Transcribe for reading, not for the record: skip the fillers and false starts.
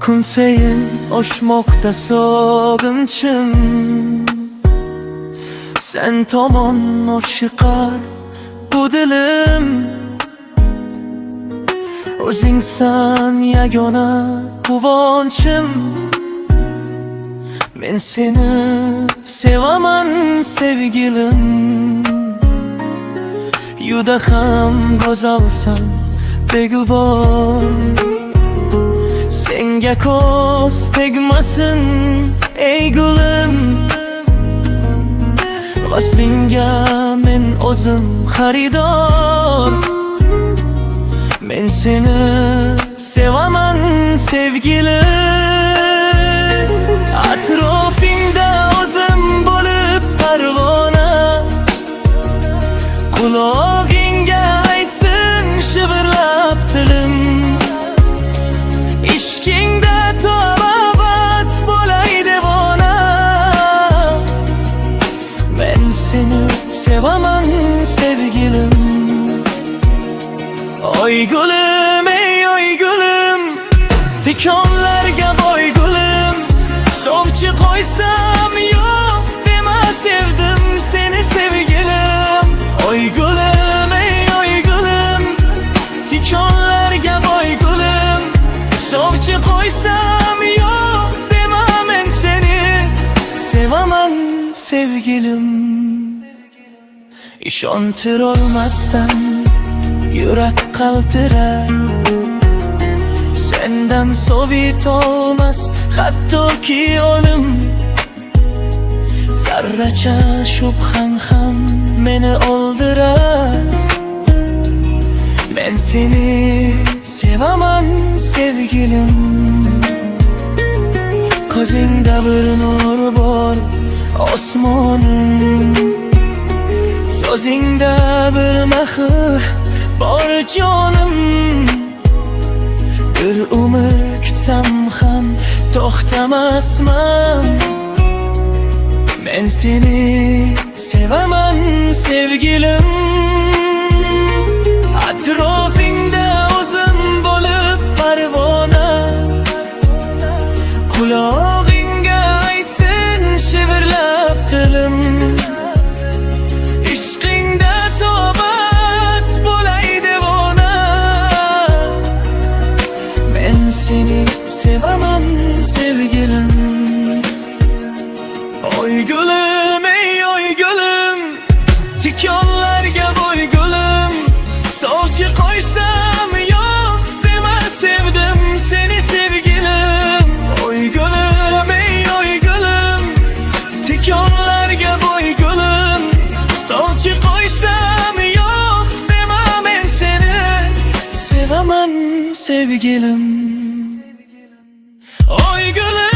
kun sayin oshmoqda sog'inchim. Sen tomon oshiqar bu dilim. O'zingsan yagona quvonchim. Men seni sevaman sevgilim. Juda ham go'zalsan begulbor. Senga ko'z tegmasin ey gulim. Vaslingga men o'zim xaridor. Men seni sevaman sevgilim. Atrofingda o'zim bo'lib parvona. Qulog'ingga aytsin shivirlab tilim. Ishqingda to'bat bo'lay devona. Men seni sevaman sevgilim. Oy gülüm ey oy gülüm, tikonlarga boy gülüm. Sovchi qo'ysam yo'q dema sevdim seni sevgilim. Oy gülüm ey oy gülüm, tikonlarga boy gülüm. Sovchi qo'ysam yo'q dema men seni sevaman sevgilim. İshontirolmasdan yurak qaltirar. Sendan sovit olmas hattoki o'lim. Zarracha shubhang ham meni o'ldirar. Men seni sevaman sevgilim. Ko'zingda bir nur bor osmonim. So'zingda bir mehr bor jonim. Bir umr kutsam ham to'xtamasman. Men seni sevaman sevgilim. Atrofingda o'zim bo'lib parvona. Qulog'ingga aytsin shivirlab tilim. Ishqingda to'bat bo'lay devona. Men seni sevaman sevgilim. Oy gülüm ey oy gülüm, tikonlarga boy gülüm. Sovchi qo'ysam yo'q dema sevdim seni sevgilim. Oy gülüm ey oy gülüm, tikonlarga boy gülüm. Sovchi qo'ysam yo'q dema men seni sevaman sevgilim. Oy gülüm